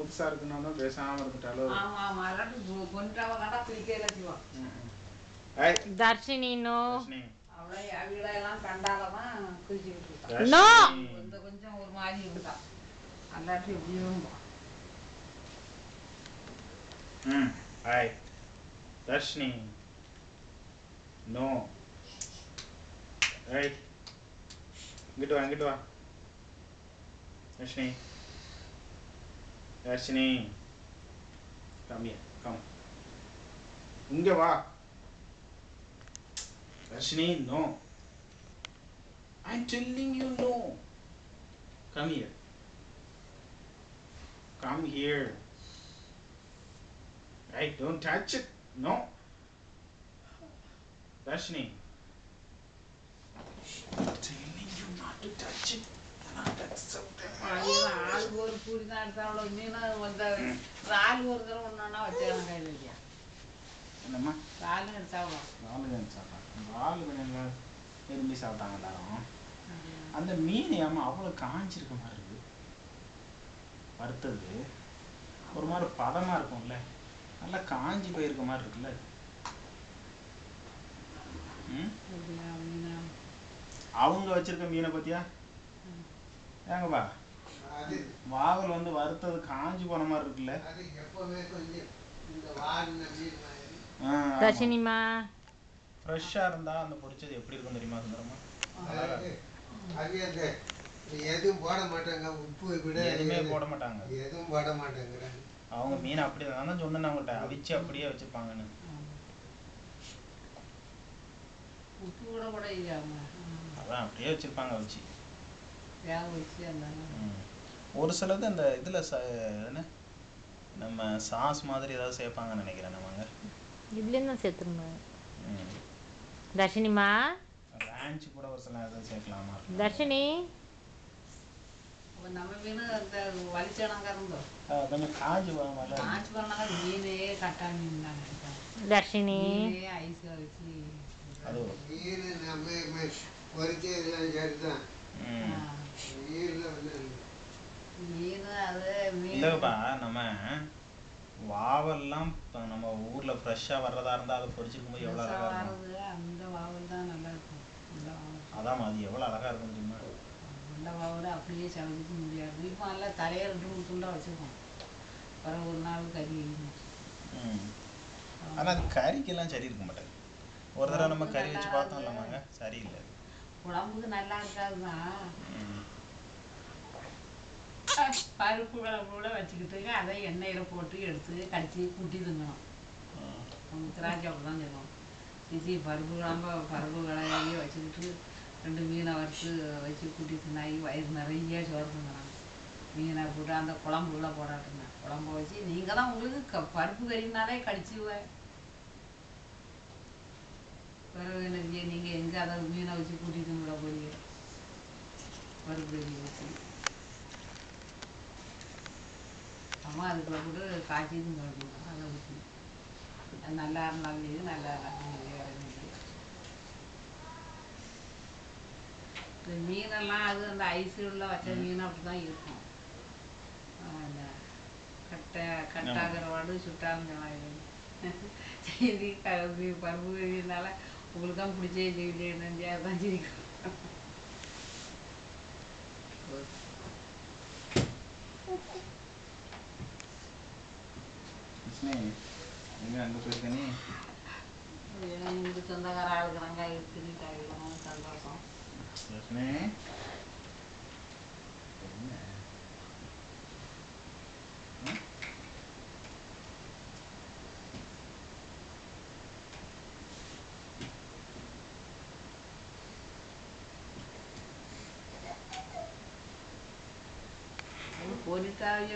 புதுசா இருக்குன்னு பேசாம இருந்துட்டாலோ. ஆமா ஆமா அல்லாட்டி கொண்டாவ கண்டா பிரிக்கையில செய்வான். தர்ஷினி நோ. அவளை அவிகளை எல்லாம் கண்டாலதான் குறிச்சுக்கிட்டு இருக்கா. நோ இந்த கொஞ்சம் ஒரு மாதிரி இருக்கா. அல்லாட்டி எப்படியும் ஹாய் தர்ஷினி நோ. ஏய் இங்கிட்டு வா இங்கிட்டு வா. Darshini Darshini come here come. இங்க வா. Darshini, no. I'm telling you no. Come here. Come here. Hey, don't touch it. No. Darshini. I'm telling you not to touch it. Not accepting. ஆளுக்கு ஒரு பூரி தான் எடுத்தாங்களோ மீனா வந்த ரால் ஒரு தடவை ஒன்னா வச்சுக்கலாம் கையில் இல்லையா. என்னம்மா ராலும் எடுத்தாங்களோ. ராலு சாப்பிட்டாங்க. ராலு கொஞ்சம் விரும்பி சாப்பிட்டாங்க எல்லாரும். அந்த மீன் ஏமா அவ்வளோ காஞ்சிருக்க மாதிரி இருக்கு. வறுத்தது ஒரு மாதிரி பதமாக இருக்கும்ல, நல்லா காஞ்சி போயிருக்க மாதிரி இருக்குல்ல. அவங்க வச்சிருக்க மீனை பத்தியா ஏங்கப்பா வாவல் வந்து வறுத்தது காஞ்சி போன மாதிரி இருக்குல்ல. தர்ஷினிமா ஃப்ரெஷ்ஷாக இருந்தால் அந்த பொரிச்சது எப்படி இருக்கும் தெரியுமா சுந்தரமா? எதுவும் போட மாட்டாங்க, உப்பு விட எதுவுமே போட மாட்டாங்க, எதுவும் போட மாட்டாங்க. அவங்க மீன் அப்படி தான் சொன்னேன் அவங்கள்ட்ட, அவிச்சு அப்படியே வச்சுருப்பாங்கன்னு. உப்பு கூட கூட இல்லையாமா, அதான் அப்படியே வச்சுருப்பாங்க அவிச்சு வேக வச்சு. அந்த ஒரு சிலது அந்த இதில் என்ன நம்ம சாஸ் மாதிரி ஏதாவது சேர்ப்பாங்கன்னு நினைக்கிறேன். நம்மங்க இதுலேயும் தான் சேர்த்துருந்தோம். தர்ஷினிமா ரேஞ்ச் கூட ஒரு சில ஏதாவது சேர்க்கலாமா? தர்ஷினி நம்ம மீன் அந்த வலிச்சனங்க இருந்தோம் கொஞ்சம் காஞ்சி போகல. காஞ்சி போனாங்க மீனே கட்டா மீன் தான் நினைப்பாங்க. தர்ஷினி ஐஸில் வச்சு அது மீன் நம்ம பொரிச்சதுலாம் சரிதான். மீன் அது இல்லைப்பா, நம்ம வாவல்லாம் நம்ம ஊரில் ஃப்ரெஷ்ஷாக வர்றதா இருந்தால் அதை பொரிச்சிருக்கும் போது எவ்வளோ அழகாக வருது. அந்த வாவல் தான் நல்லா இருக்கும். அதான் அது எவ்வளோ அழகாக இருக்கும் தெரியுமா? அந்த வாவல் அப்படியே சமைச்சிக்க முடியாது. இப்போ நல்லா தலையை 2 துண்டாக வச்சுருக்கோம். பிறகு ஒரு நாள் கறி. ஆனால் அது கறிக்கெல்லாம் சரி இருக்க மாட்டேங்குது. ஒரு தடவை நம்ம கறி வச்சு பார்த்தோம் இல்லாமாங்க, சரியில்லை. குழம்புக்கு நல்லா இருக்காதுதான். பருப்பு குழம்பு கூட வச்சுக்கிட்டு அதை எண்ணெயில் போட்டு எடுத்து கடிச்சு கூட்டி திங்கணும். நம்ம திராட்சை அப்படி தான் செய்வோம். சிச்சி பருப்பு களையே வச்சுக்கிட்டு 2 மீனை வறுத்து வச்சு கூட்டி தின்னாகி வயிறு நிறைய சோறு திங்கலாம். மீனை போட்டு அந்த குழம்புக்குள்ளே போடாட்டுங்க. குழம்பு வச்சு நீங்கள் தான் உங்களுக்கு பருப்பு கறினாலே கடிச்சுவேன். பிறகு என்ன செய்ய, நீங்கள் எங்கே அதை மீனை வச்சு கூட்டி தின்னுட போறீங்க? பருப்பு கறி வச்சு அம்மா அதுக்குள்ள போட்டு காய்ச்சி திங்க. அதை ஊற்றி அது நல்லா இருந்தாலும் இது நல்லா இருந்தாலும் இந்த மீனெல்லாம் அது அந்த ஐஸுள்ள வச்ச மீன் அப்படி தான் இருக்கும். அந்த கட்டாகிறவாடு சுட்டாங்க சரி கலந்து பருப்பு கறினால உங்களுக்கு தான் பிடிச்சே செய்யலையே தான் சிரிக்கும். அங்கே போயிருக்கேனே எங்களுக்கு சொந்தக்கார ஆளுக்குறாங்க இருக்குது கைவிடணும் சந்தோஷம். போனிட்டாவே